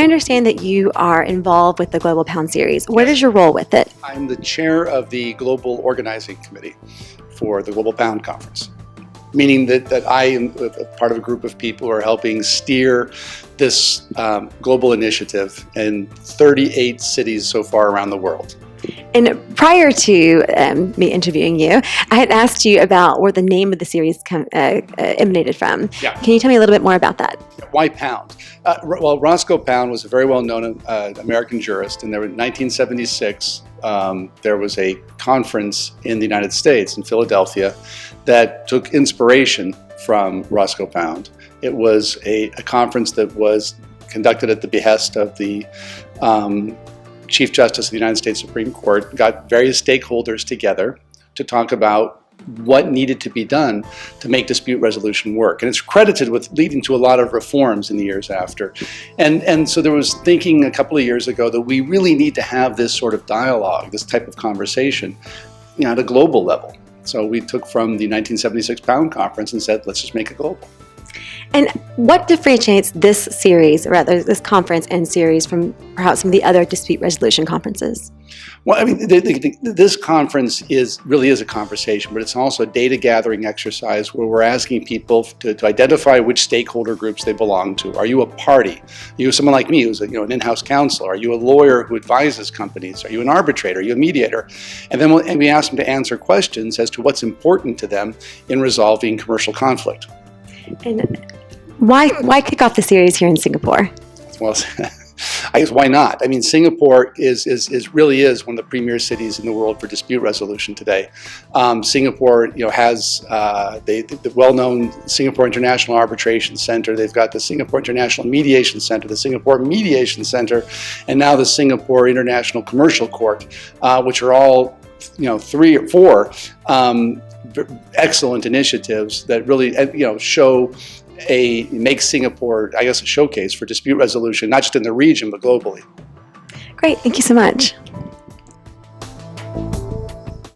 understand that you are involved with the Global Pound Series. What is your role with it? I'm the chair of the Global Organizing Committee for the Global Pound Conference, meaning that I am part of a group of people who are helping steer this global initiative in 38 cities so far around the world. And prior to me interviewing you, I had asked you about where the name of the series emanated from. Yeah. Can you tell me a little bit more about that? Why Pound? Well, Roscoe Pound was a very well-known American jurist, and in 1976, there was a conference in the United States, in Philadelphia, that took inspiration from Roscoe Pound. It was a conference that was conducted at the behest of the Chief Justice of the United States Supreme Court, got various stakeholders together to talk about what needed to be done to make dispute resolution work. And it's credited with leading to a lot of reforms in the years after. And so there was thinking a couple of years ago that we really need to have this sort of dialogue, this type of conversation, at a global level. So we took from the 1976 Pound Conference and said, let's just make it global. And what differentiates this series, or rather this conference and series, from perhaps some of the other dispute resolution conferences? Well, I mean, this conference really is a conversation, but it's also a data gathering exercise where we're asking people to identify which stakeholder groups they belong to. Are you a party? Are you someone like me who's an in-house counsel? Are you a lawyer who advises companies? Are you an arbitrator? Are you a mediator? And then we ask them to answer questions as to what's important to them in resolving commercial conflict. And why kick off the series here in Singapore? Well, I guess why not? I mean, Singapore really is one of the premier cities in the world for dispute resolution today. Singapore, has the well-known Singapore International Arbitration Center. They've got the Singapore International Mediation Center, the Singapore Mediation Center, and now the Singapore International Commercial Court, which are all, 3 or 4 excellent initiatives that really, make Singapore, I guess, a showcase for dispute resolution, not just in the region, but globally. Great. Thank you so much.